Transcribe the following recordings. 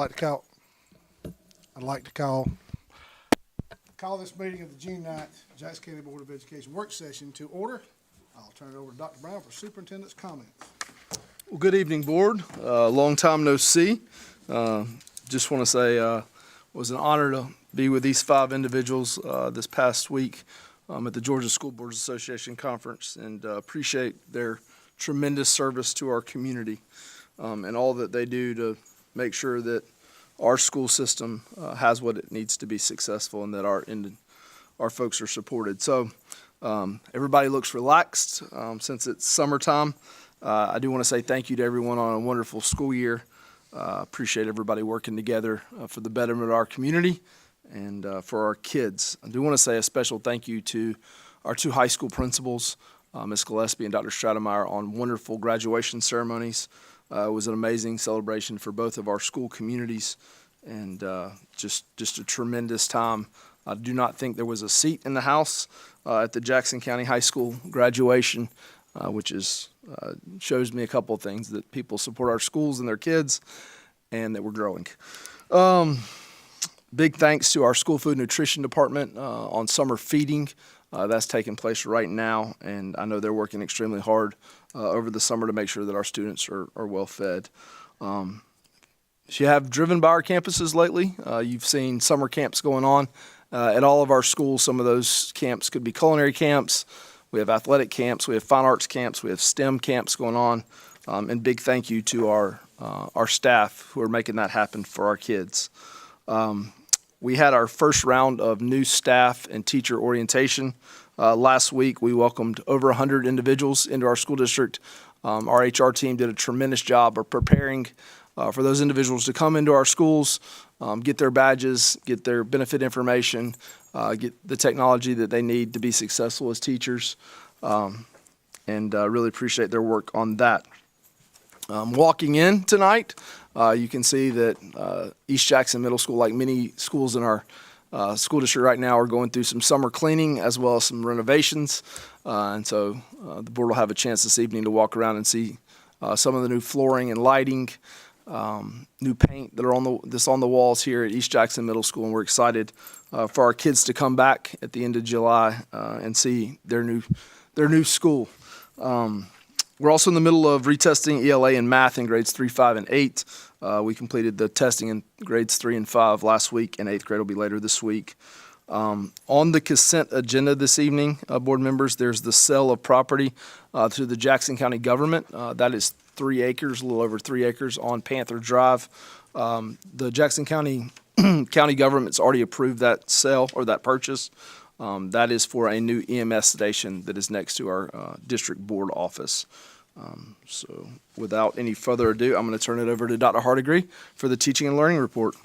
I'd like to call this meeting of the June 9th Jackson County Board of Education work session to order. I'll turn it over to Dr. Brown for superintendent's comments. Well, good evening, board. Long time no see. Just want to say it was an honor to be with these five individuals this past week at the Georgia School Boards Association conference, and appreciate their tremendous service to our community and all that they do to make sure that our school system has what it needs to be successful, and that our folks are supported. So everybody looks relaxed since it's summertime. I do want to say thank you to everyone on a wonderful school year. Appreciate everybody working together for the betterment of our community and for our kids. I do want to say a special thank you to our two high school principals, Ms. Gillespie and Dr. Stratemeyer, on wonderful graduation ceremonies. It was an amazing celebration for both of our school communities, and just a tremendous time. I do not think there was a seat in the house at the Jackson County High School graduation, which shows me a couple of things: that people support our schools and their kids, and that we're growing. Big thanks to our school food nutrition department on summer feeding. That's taking place right now, and I know they're working extremely hard over the summer to make sure that our students are well fed. If you have driven by our campuses lately, you've seen summer camps going on at all of our schools. Some of those camps could be culinary camps. We have athletic camps. We have fine arts camps. We have STEM camps going on. And big thank you to our staff who are making that happen for our kids. We had our first round of new staff and teacher orientation. Last week, we welcomed over 100 individuals into our school district. Our HR team did a tremendous job of preparing for those individuals to come into our schools, get their badges, get their benefit information, get the technology that they need to be successful as teachers, and really appreciate their work on that. Walking in tonight, you can see that East Jackson Middle School, like many schools in our school district right now, are going through some summer cleaning as well as some renovations. And so the board will have a chance this evening to walk around and see some of the new flooring and lighting, new paint that are that's on the walls here at East Jackson Middle School. And we're excited for our kids to come back at the end of July and see their new school. We're also in the middle of retesting ELA and math in grades 3, 5, and 8. We completed the testing in grades 3 and 5 last week, and 8th grade will be later this week. On the consent agenda this evening, board members, there's the sale of property to the Jackson County government. That is 3 acres, a little over 3 acres on Panther Drive. The Jackson County government's already approved that sale or that purchase. That is for a new EMS station that is next to our district board office. So without any further ado, I'm going to turn it over to Dr. Hardigree for the teaching and learning report.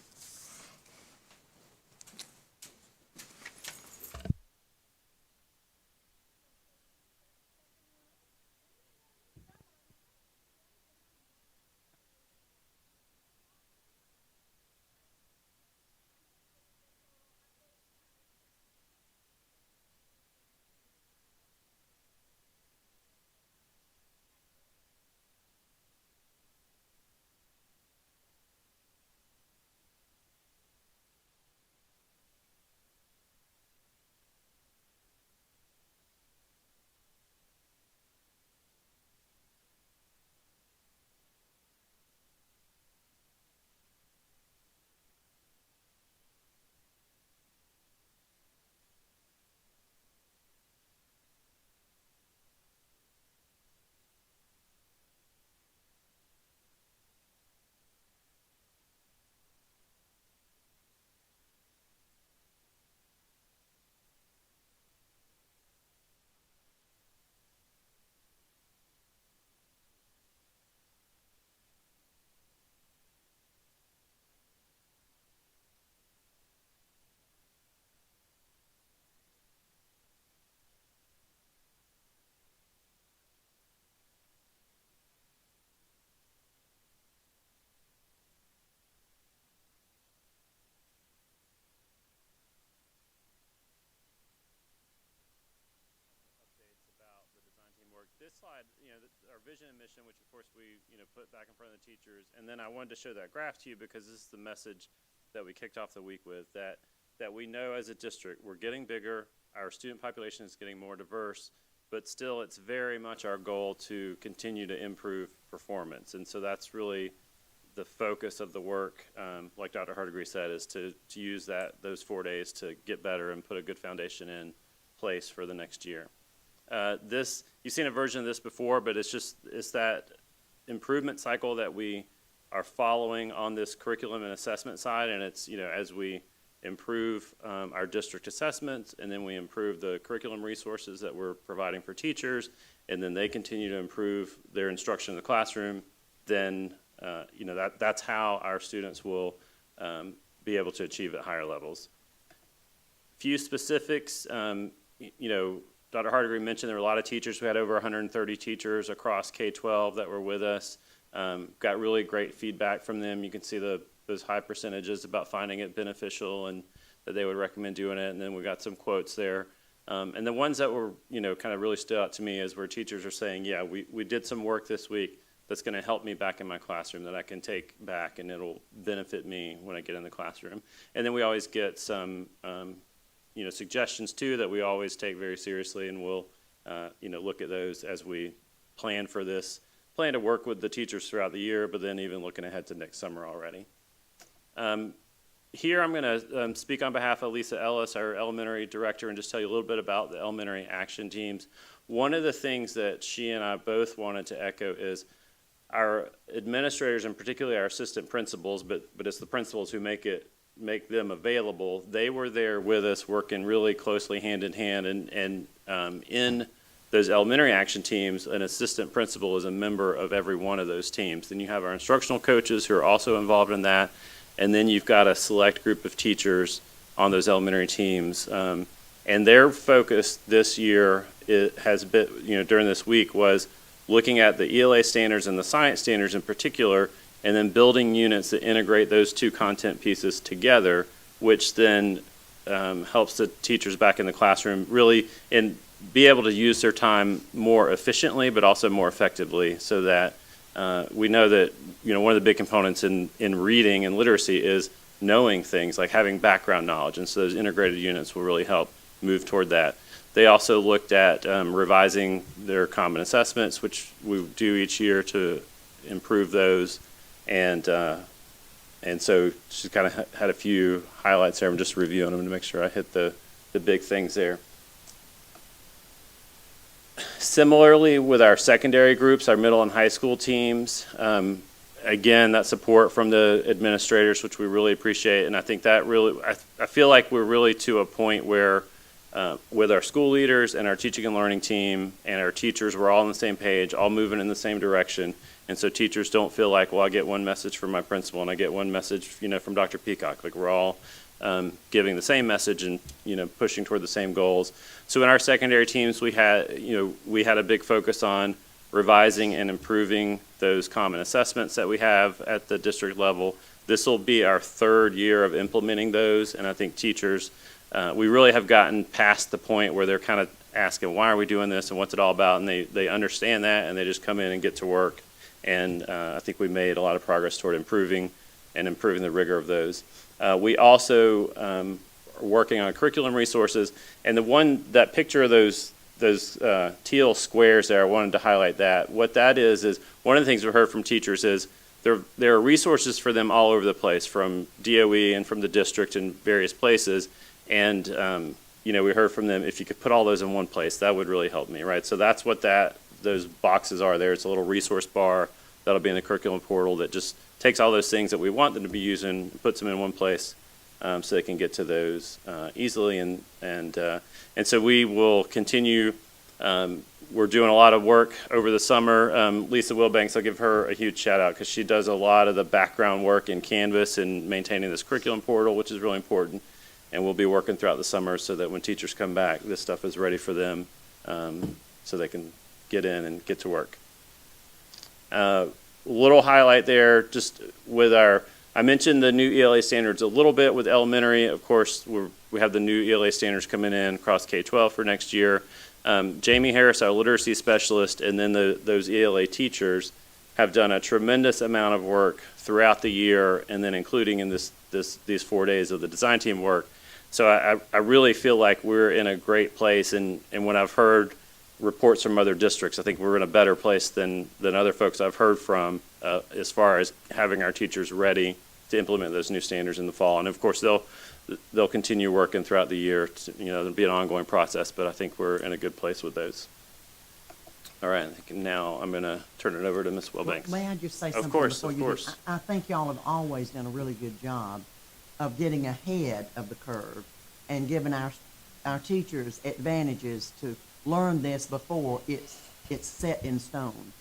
this slide, our vision and mission, which of course we, put back in front of the teachers. And then I wanted to show that graph to you because this is the message that we kicked off the week with, that we know as a district, we're getting bigger, our student population is getting more diverse, but still it's very much our goal to continue to improve performance. And so that's really the focus of the work, like Dr. Hardigree said, is to use those 4 days to get better and put a good foundation in place for the next year. You've seen a version of this before, but it's that improvement cycle that we are following on this curriculum and assessment side, and it's, as we improve our district assessments, and then we improve the curriculum resources that we're providing for teachers, and then they continue to improve their instruction in the classroom, then that's how our students will be able to achieve at higher levels. Few specifics, Dr. Hardigree mentioned there were a lot of teachers. We had over 130 teachers across K-12 that were with us. Got really great feedback from them. You can see those high percentages about finding it beneficial and that they would recommend doing it. And then we got some quotes there. And the ones that were, kind of really stood out to me is where teachers are saying, yeah, we did some work this week that's going to help me back in my classroom that I can take back and it'll benefit me when I get in the classroom. And then we always get some, suggestions too that we always take very seriously, and we'll, look at those as we plan to work with the teachers throughout the year, but then even looking ahead to next summer already. Here I'm going to speak on behalf of Lisa Ellis, our elementary director, and just tell you a little bit about the elementary action teams. One of the things that she and I both wanted to echo is our administrators, and particularly our assistant principals, but it's the principals who make them available. They were there with us working really closely hand in hand, and in those elementary action teams, an assistant principal is a member of every one of those teams. Then you have our instructional coaches who are also involved in that, and then you've got a select group of teachers on those elementary teams. And their focus this year has been, during this week, was looking at the ELA standards and the science standards in particular, and then building units that integrate those two content pieces together, which then helps the teachers back in the classroom really be able to use their time more efficiently, but also more effectively, so that we know that one of the big components in reading and literacy is knowing things, like having background knowledge, and so those integrated units will really help move toward that. They also looked at revising their common assessments, which we do each year to improve those, and so just kind of had a few highlights there. I'm just reviewing them to make sure I hit the big things there. Similarly, with our secondary groups, our middle and high school teams, again, that support from the administrators, which we really appreciate, and I think that really, I feel like we're really to a point where with our school leaders and our teaching and learning team and our teachers, we're all on the same page, all moving in the same direction, and so teachers don't feel like, well, I get one message from my principal and I get one message, from Dr. Peacock. Like, we're all giving the same message and pushing toward the same goals. So in our secondary teams, we had a big focus on revising and improving those common assessments that we have at the district level. This will be our third year of implementing those, and I think teachers, we really have gotten past the point where they're kind of asking, why are we doing this and what's it all about, and they understand that, and they just come in and get to work. And I think we made a lot of progress toward improving the rigor of those. We also are working on curriculum resources, and that picture of those teal squares there, I wanted to highlight that. What that is one of the things we heard from teachers is there are resources for them all over the place, from DOE and from the district in various places, and we heard from them, if you could put all those in one place, that would really help me, right? So that's what those boxes are there. It's a little resource bar that'll be in the curriculum portal that just takes all those things that we want them to be using, puts them in one place, so they can get to those easily. And so we will continue. We're doing a lot of work over the summer. Lisa Wilbanks, I'll give her a huge shout out because she does a lot of the background work in Canvas and maintaining this curriculum portal, which is really important. And we'll be working throughout the summer so that when teachers come back, this stuff is ready for them, so they can get in and get to work. Little highlight there, just with I mentioned the new ELA standards a little bit with elementary. Of course, we have the new ELA standards coming in across K-12 for next year. Jamie Harris, our literacy specialist, and then those ELA teachers have done a tremendous amount of work throughout the year, and then including in these 4 days of the design team work. So I really feel like we're in a great place, and when I've heard reports from other districts, I think we're in a better place than other folks I've heard from as far as having our teachers ready to implement those new standards in the fall. And of course, they'll continue working throughout the year. It'll be an ongoing process, but I think we're in a good place with those. All right, I think now I'm going to turn it over to Ms. Wilbanks. May I just say something course, before of you do? course. I think y'all have always done a really good job of getting ahead of the curve and giving our teachers advantages to learn this before it's set in stone.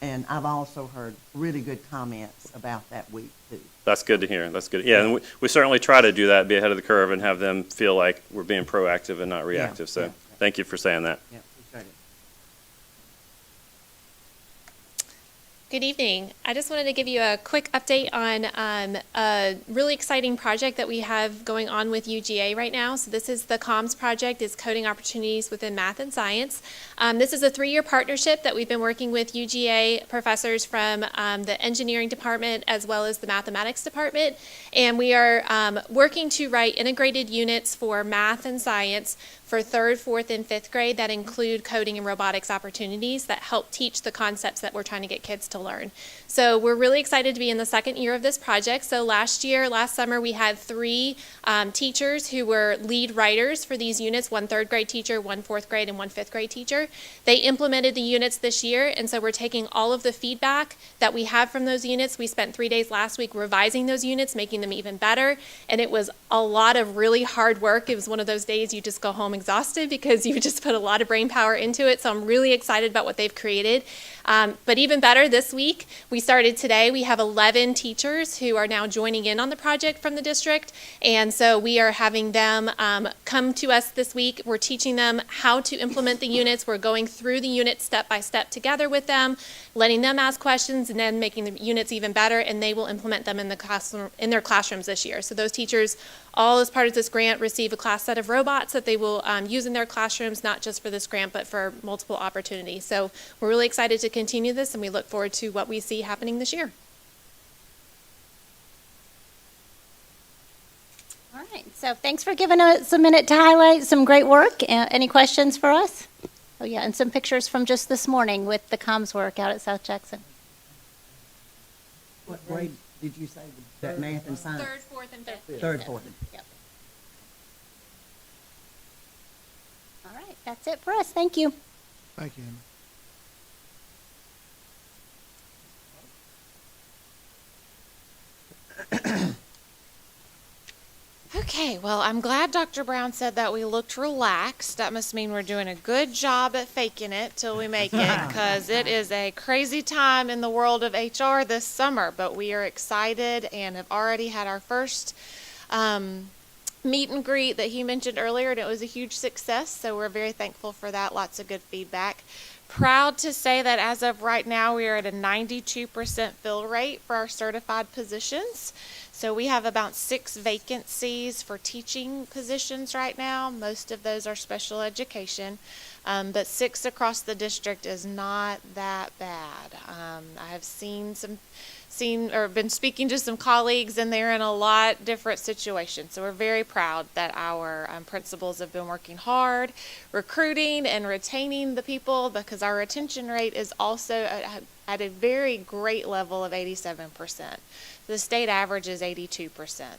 And I've also heard really good comments about that week, too. That's good to hear. That's good. Yeah, and we certainly try to do that, be ahead of the curve, and have them feel like we're being proactive and not reactive. So yeah. thank you for saying that. Yeah, appreciate it. Good evening. I just wanted to give you a quick update on a really exciting project that we have going on with UGA right now. So this is the COMS project, is Coding Opportunities Within Math and Science. This is a 3-year partnership that we've been working with UGA professors from the engineering department as well as the mathematics department. And we are working to write integrated units for math and science for 3rd, 4th, and 5th grade that include coding and robotics opportunities that help teach the concepts that we're trying to get kids to learn. So we're really excited to be in the 2nd year of this project. So last summer, we had 3 teachers who were lead writers for these units, 1 3rd grade teacher, 1 4th grade, and 1 5th grade teacher. They implemented the units this year, and so we're taking all of the feedback that we have from those units. We spent 3 days last week revising those units, making them even better, and it was a lot of really hard work. It was one of those days you just go home exhausted because you just put a lot of brain power into it, so I'm really excited about what they've created. But even better, this week, we started today. We have 11 teachers who are now joining in on the project from the district, and so we are having them come to us this week. We're teaching them how to implement the units. We're going through the units step by step together with them, letting them ask questions, and then making the units even better, and they will implement them in their classrooms this year. So those teachers, all as part of this grant, receive a class set of robots that they will use in their classrooms, not just for this grant, but for multiple opportunities. So we're really excited to continue this, and we look forward to what we see happening this year. All right, so thanks for giving us a minute to highlight some great work. Any questions for us? Oh yeah, and some pictures from just this morning with the comms work out at South Jackson. What grade did you say that math and science? 3rd, 4th, and 5th. 3rd, 4th. Yep. All right, that's it for us. Thank you. Thank you, Amy. Okay, well, I'm glad Dr. Brown said that we looked relaxed. That must mean we're doing a good job at faking it till we make it, because it is a crazy time in the world of HR this summer. But we are excited and have already had our first meet and greet that he mentioned earlier, and it was a huge success. So we're very thankful for that. Lots of good feedback. Proud to say that as of right now, we are at a 92% fill rate for our certified positions. So we have about 6 vacancies for teaching positions right now. Most of those are special education, but 6 across the district is not that bad. I have been speaking to some colleagues, and they're in a lot different situations. So we're very proud that our principals have been working hard, recruiting and retaining the people, because our retention rate is also at a very great level of 87%. The state average is 82%.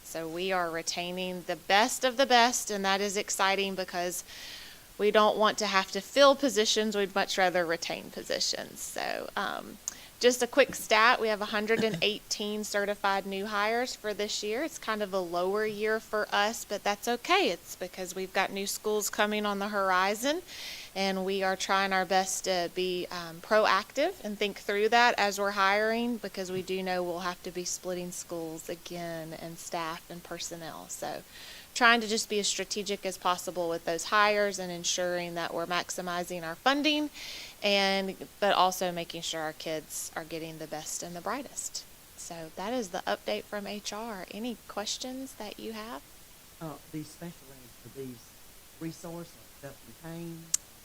So we are retaining the best of the best, and that is exciting because we don't want to have to fill positions. We'd much rather retain positions. So just a quick stat, we have 118 certified new hires for this year. It's kind of a lower year for us, but that's okay. It's because we've got new schools coming on the horizon, and we are trying our best to be proactive and think through that as we're hiring, because we do know we'll have to be splitting schools again, and staff and personnel. So trying to just be as strategic as possible with those hires and ensuring that we're maximizing our funding, but also making sure our kids are getting the best and the brightest. So that is the update from HR. Any questions that you have? These special aids for these resources, self-contained?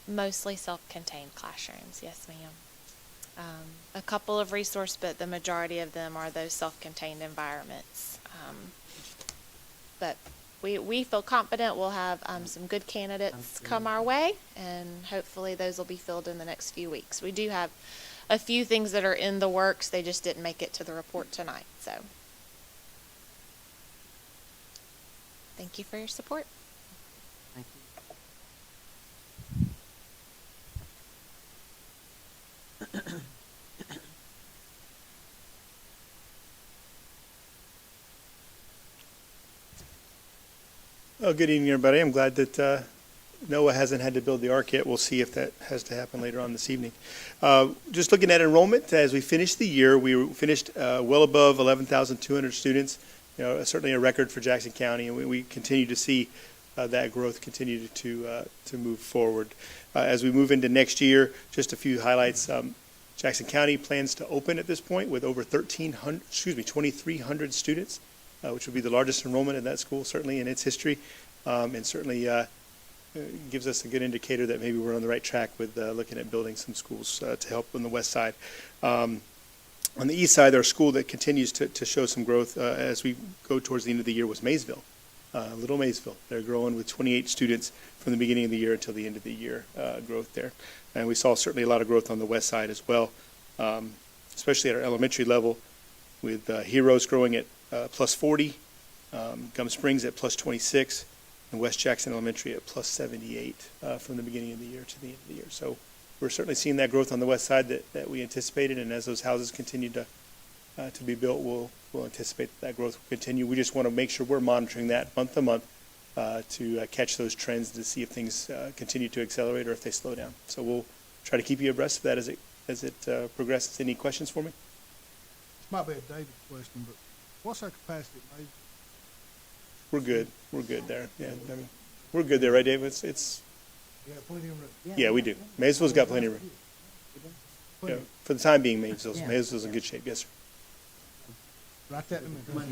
Mostly self-contained classrooms, yes, ma'am. A couple of resource, but the majority of them are those self-contained environments. But we feel confident we'll have some good candidates come our way, and hopefully those will be filled in the next few weeks. We do have a few things that are in the works. They just didn't make it to the report tonight, so. Thank you for your support. Thank you. Oh, good evening, everybody. I'm glad that Noah hasn't had to build the ark yet. We'll see if that has to happen later on this evening. Just looking at enrollment, as we finished the year, we finished well above 11,200 students. You know, certainly a record for Jackson County, and we continue to see that growth continue to move forward. As we move into next year, just a few highlights. Jackson County plans to open at this point with over 2,300 students, which would be the largest enrollment in that school, certainly in its history, and certainly gives us a good indicator that maybe we're on the right track with looking at building some schools to help on the west side. On the east side, our school that continues to show some growth as we go towards the end of the year was Maysville. Little Maysville. They're growing with 28 students from the beginning of the year until the end of the year, growth there. And we saw certainly a lot of growth on the west side as well, especially at our elementary level, with Heroes growing at plus 40, Gum Springs at plus 26, and West Jackson Elementary at plus 78 from the beginning of the year to the end of the year. So we're certainly seeing that growth on the west side that we anticipated, and as those houses continue to be built, we'll anticipate that growth will continue. We just want to make sure we're monitoring that month to month to catch those trends to see if things continue to accelerate or if they slow down. So we'll try to keep you abreast of that as it progresses. Any questions for me? This might be a David question, but what's our capacity, Mays? We're good. We're good there. Yeah, I mean, we're good there, right, Dave? It's You have plenty of room. yeah, we do. Maysville's got plenty of room. Plenty. Yeah, for the time being, Maysville's in good shape. Yes, sir. Write that in the minutes.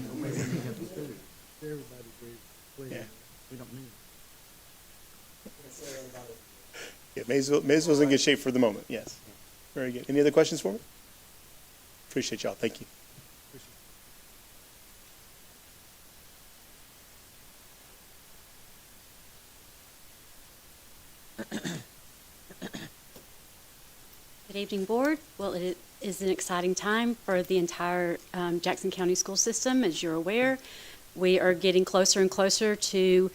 Everybody agrees. Please. Yeah. We don't need Yeah, Maysville's in good shape for the moment. Yes. Very good. Any other questions for me? Appreciate y'all. Thank you. Good evening, Board. Well, it is an exciting time for the entire Jackson County school system. As you're aware, we are getting closer and closer to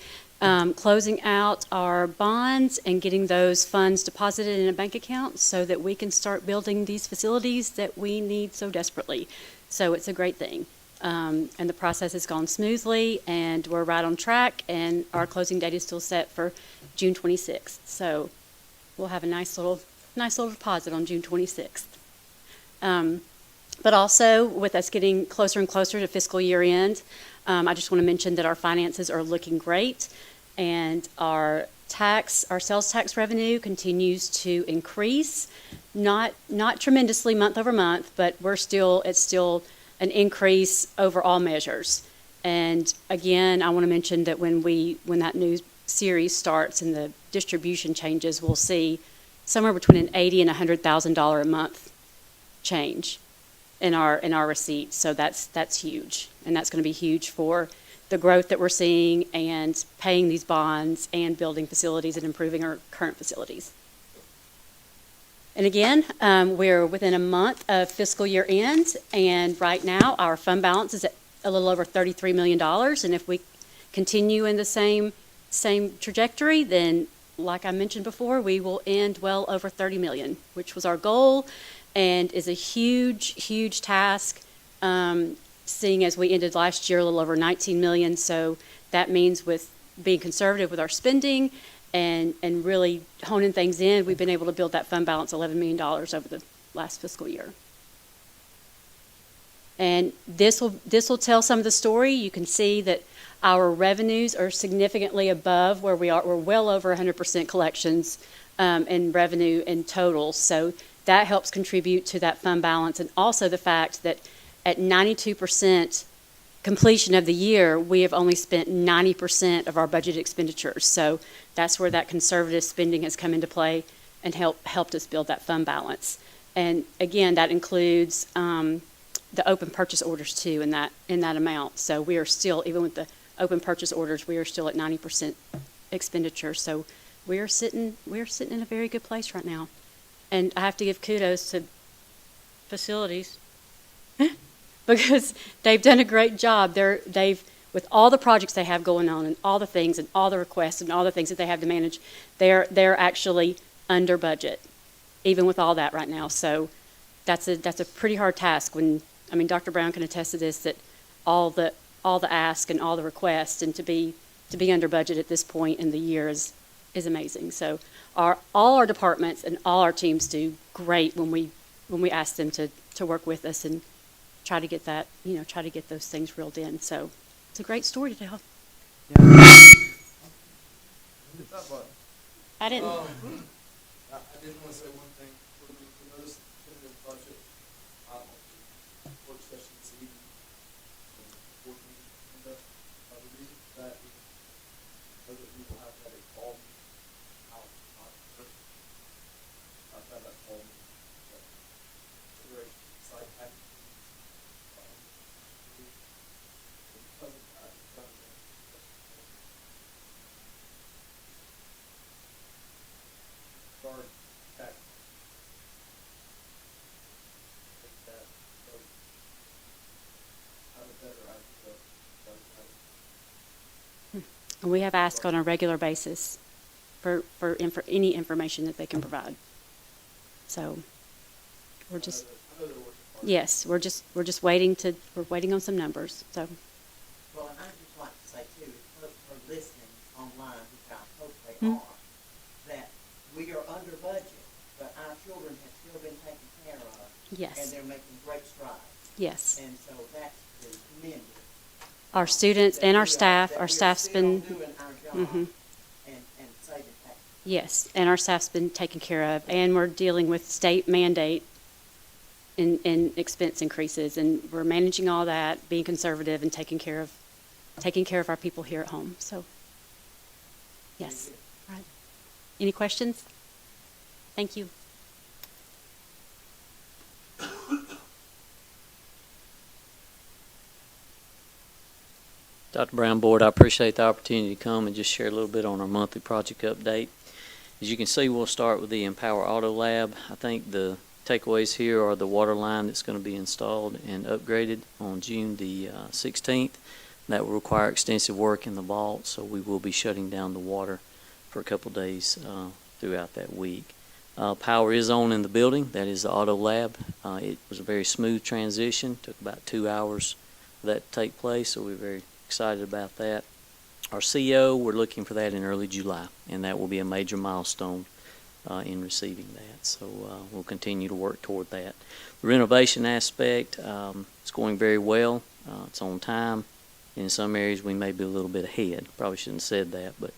closing out our bonds and getting those funds deposited in a bank account so that we can start building these facilities that we need so desperately. So it's a great thing. And the process has gone smoothly, and we're right on track, and our closing date is still set for June 26th. So we'll have a nice little deposit on June 26th. But also, with us getting closer and closer to fiscal year end, I just want to mention that our finances are looking great, and our sales tax revenue continues to increase, not tremendously month over month, but it's still an increase over all measures. And again, I want to mention that when that new series starts and the distribution changes, we'll see somewhere between an $80,000 and $100,000 a month change in our receipts. So that's huge, and that's going to be huge for the growth that we're seeing and paying these bonds and building facilities and improving our current facilities. And again, we're within a month of fiscal year end, and right now our fund balance is at a little over $33 million. And if we continue in the same trajectory, then, like I mentioned before, we will end well over $30 million, which was our goal, and is a huge, huge task, seeing as we ended last year a little over $19 million. So that means with being conservative with our spending and really honing things in, we've been able to build that fund balance $11 million over the last fiscal year. And this will tell some of the story. You can see that our revenues are significantly above where we are. We're well over 100% collections in revenue in total. So that helps contribute to that fund balance, and also the fact that at 92% completion of the year, we have only spent 90% of our budget expenditures. So that's where that conservative spending has come into play and helped us build that fund balance. And again, that includes the open purchase orders too in that amount. So we are still, even with the open purchase orders, we are still at 90% expenditure. So we are sitting in a very good place right now. And I have to give kudos to facilities because they've done a great job. They've with all the projects they have going on and all the things and all the requests and all the things that they have to manage, they're actually under budget, even with all that right now. So that's a pretty hard task. Dr. Brown can attest to this, that all the ask and all the requests, and to be under budget at this point in the year is amazing. So all our departments and all our teams do great when we ask them to work with us and try to get that, try to get those things reeled in. So it's a great story to tell. I didn't. I did want to say one thing. For those in the budget work session this evening, the reason for that is so that we will have to have a call out have that call consideration site action. Guard tax. That so have a better idea of And we have asked on a regular basis for any information that they can provide. So we're just, yes, we're just waiting on some numbers. So Well, and I'd just like to say too, if folks are listening online, which I hope they are, that we are under budget, but our children have still been taken care of. And yes, they're making great strides. yes. And so that's to commend you. Our students and our staff, That our we are staff's still been, doing our job Mhm. and saving taxes. yes, and our staff's been taken care of. And we're dealing with state mandate in expense increases, and we're managing all that, being conservative and taking care of our people here at home. So, yes. All right. Any questions? Thank you. Dr. Brown, Board, I appreciate the opportunity to come and just share a little bit on our monthly project update. As you can see, we'll start with the Empower Auto Lab. I think the takeaways here are the water line that's going to be installed and upgraded on June the 16th. That will require extensive work in the vault, so we will be shutting down the water for a couple days throughout that week. Power is on in the building. That is the Auto Lab. It was a very smooth transition. Took about 2 hours for that to take place, so we're very excited about that. Our CO, we're looking for that in early July, and that will be a major milestone in receiving that. So we'll continue to work toward that. The renovation aspect, it's going very well. It's on time. In some areas, we may be a little bit ahead. Probably shouldn't have said that, but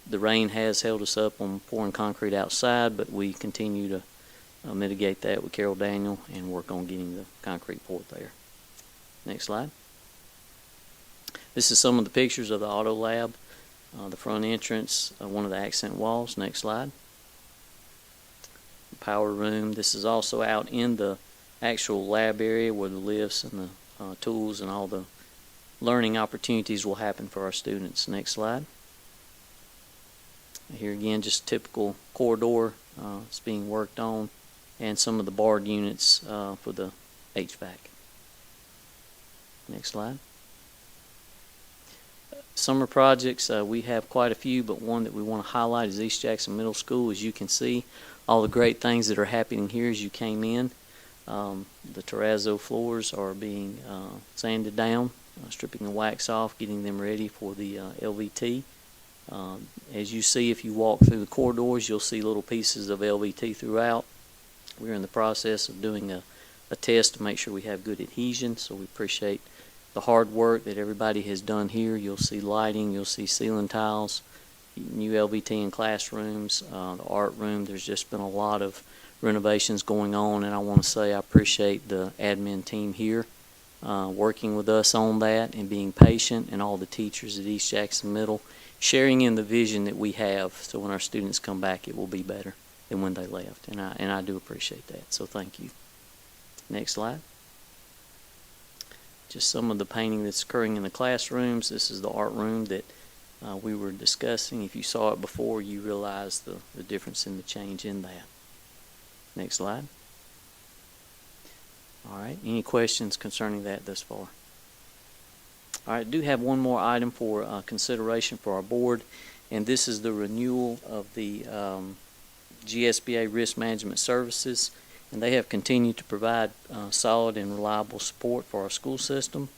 the rain has held us up on pouring concrete outside, but we continue to mitigate that with Carol Daniel and work on getting the concrete poured there. Next slide. This is some of the pictures of the Auto Lab, the front entrance, one of the accent walls. Next slide. The power room. This is also out in the actual lab area where the lifts and the tools and all the learning opportunities will happen for our students. Next slide. Here again, just typical corridor. It's being worked on, and some of the barred units for the HVAC. Next slide. Summer projects, we have quite a few, but one that we want to highlight is East Jackson Middle School. As you can see, all the great things that are happening here as you came in. The terrazzo floors are being sanded down, stripping the wax off, getting them ready for the LVT. As you see, if you walk through the corridors, you'll see little pieces of LVT throughout. We're in the process of doing a test to make sure we have good adhesion, so we appreciate the hard work that everybody has done here. You'll see lighting, you'll see ceiling tiles, new LVT in classrooms, the art room. There's just been a lot of renovations going on, and I want to say I appreciate the admin team here working with us on that and being patient, and all the teachers at East Jackson Middle sharing in the vision that we have, so when our students come back, it will be better than when they left. And I do appreciate that, so thank you. Next slide. Just some of the painting that's occurring in the classrooms. This is the art room that we were discussing. If you saw it before, you realize the difference in the change in that. Next slide. All right, any questions concerning that thus far? All right, I do have one more item for consideration for our board, and this is the renewal of the GSBA Risk Management Services, and they have continued to provide solid and reliable support for our school system.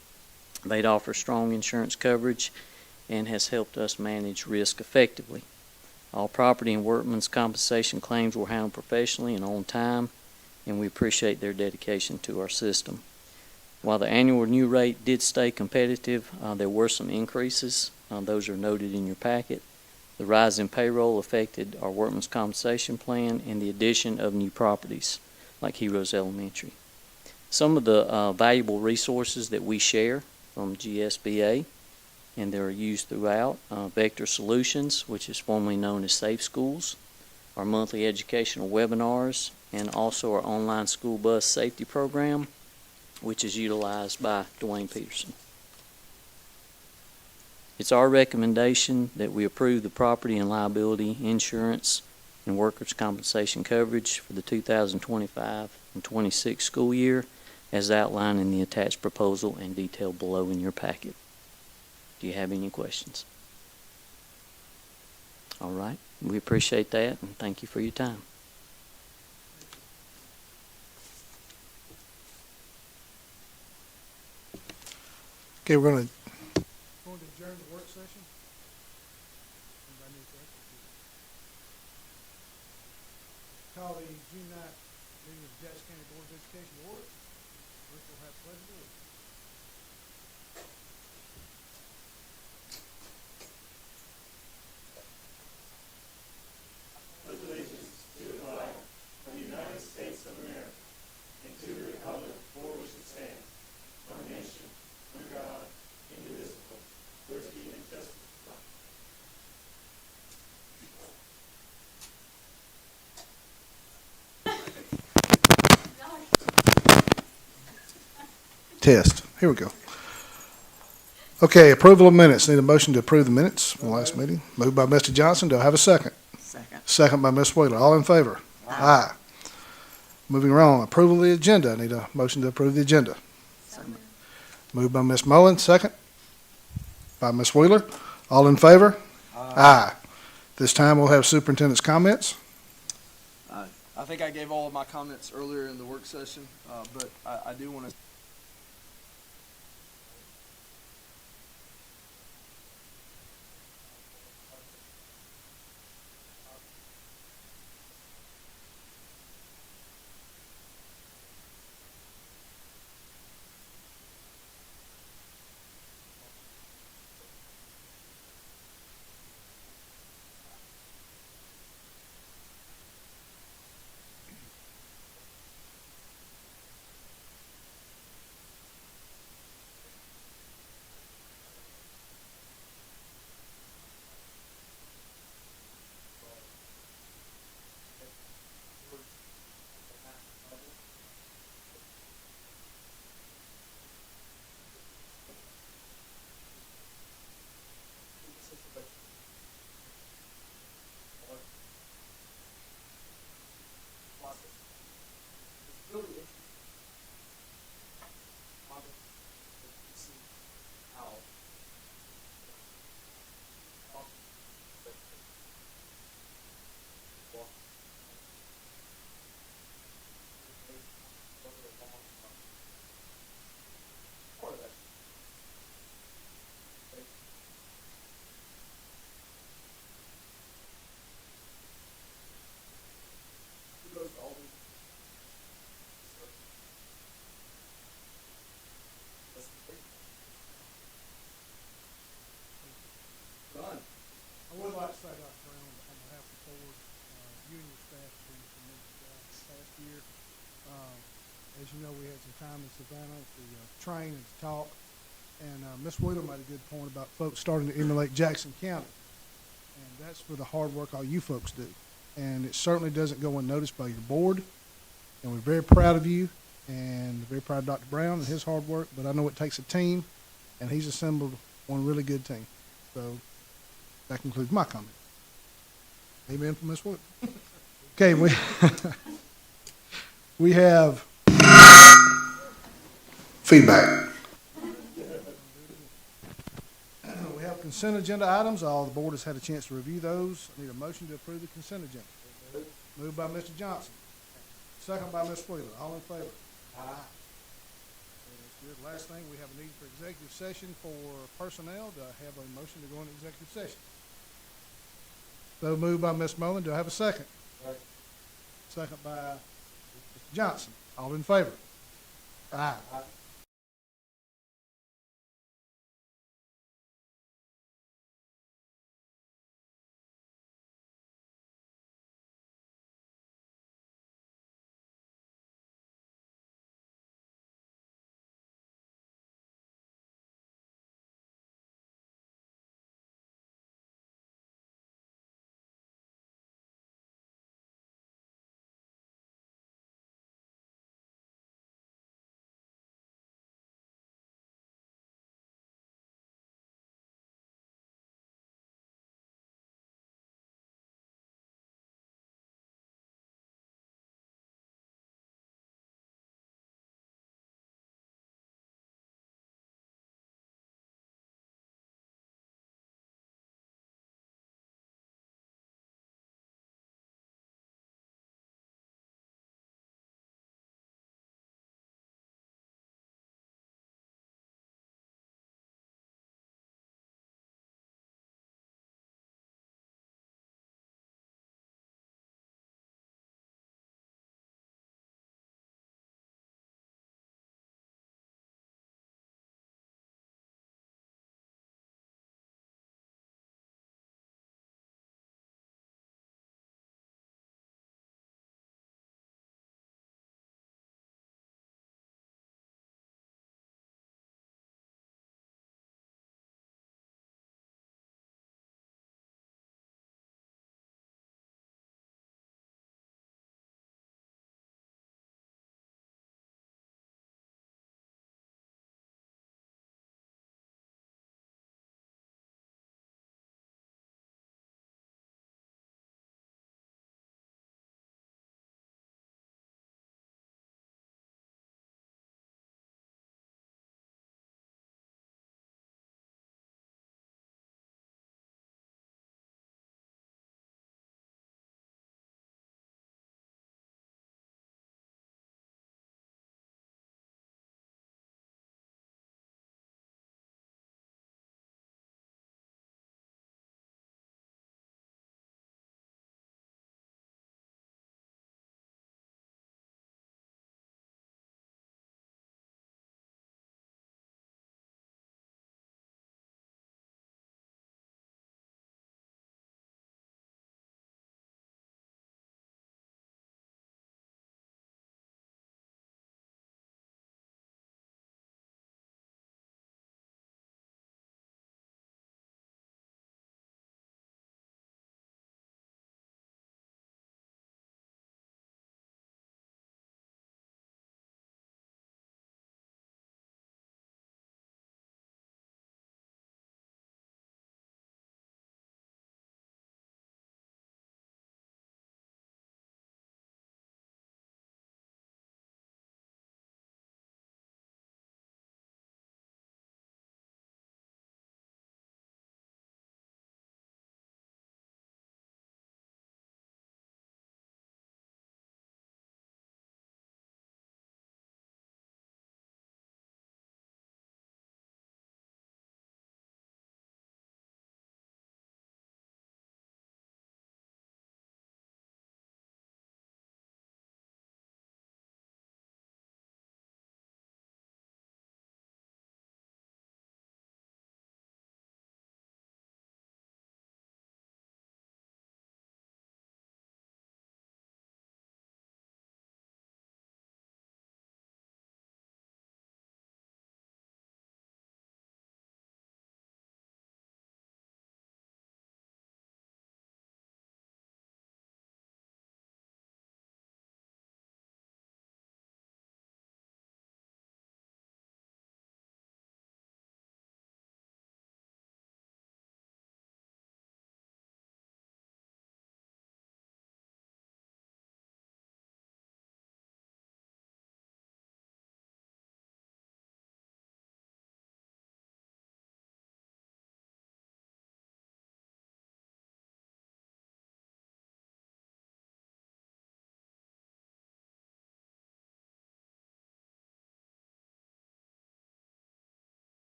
They'd offer strong insurance coverage and has helped us manage risk effectively. All property and workman's compensation claims were handled professionally and on time, and we appreciate their dedication to our system. While the annual renew rate did stay competitive, there were some increases. Those are noted in your packet. The rise in payroll affected our workman's compensation plan and the addition of new properties like Heroes Elementary. Some of the valuable resources that we share from GSBA, and they're used throughout, Vector Solutions, which is formerly known as Safe Schools, our monthly educational webinars, and also our online school bus safety program, which is utilized by Dwayne Peterson. It's our recommendation that we approve the property and liability insurance and workers' compensation coverage for the 2025 and 26 school year as outlined in the attached proposal and detailed below in your packet. Do you have any questions? All right, we appreciate that and thank you for your time. Okay, we're going to adjourn the work session. Anybody need that? Call the June 9th meeting of the Jackson County Board of Education to order. Rick will have pledge of allegiance. Test. Here we go. Okay, approval of minutes. Need a motion to approve the minutes from the last meeting. Moved by Mr. Johnson. Do I have a second? Second. Second by Ms. Wheeler. All in favor? Aye. Moving on. Approval of the agenda. I need a motion to approve the agenda. Moved by Ms. Mullen. Second by Ms. Wheeler. All in favor? Aye. This time we'll have superintendent's comments. I think I gave all of my comments earlier in the work session, but I do want to As you know, we had some time in Savannah to train and to talk. And Ms. Wheeler made a good point about folks starting to emulate Jackson County. And that's for the hard work all you folks do. And it certainly doesn't go unnoticed by your board. And we're very proud of you and very proud of Dr. Brown and his hard work. But I know it takes a team, and he's assembled one really good team. So that concludes my comment. Amen from Ms. Wheeler. Okay, we have feedback. We have consent agenda items. All the board has had a chance to review those. I need a motion to approve the consent agenda. Moved by Mr. Johnson. Second by Ms. Wheeler. All in favor? Aye. That's good. Last thing, we have a need for executive session for personnel. Do I have a motion to go into executive session? So moved by Ms. Mullen. Do I have a second? Second by Mr. Johnson. All in favor? Aye.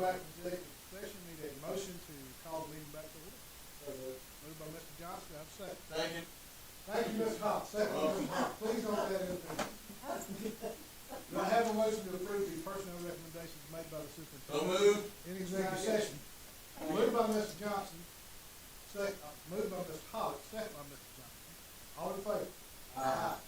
back to executive session, need a motion to call the meeting back to order. Moved by Mr. Johnson, have a second. Second. Thank you, Mr. Hawes. Second, Mr. Hawes. Please don't let it do I have a motion to approve the personnel recommendations made by the superintendent? So moved. In executive session. Moved by Mr. Johnson, moved by Mr. Hawes, second by Mr. Johnson. All in favor? Aye.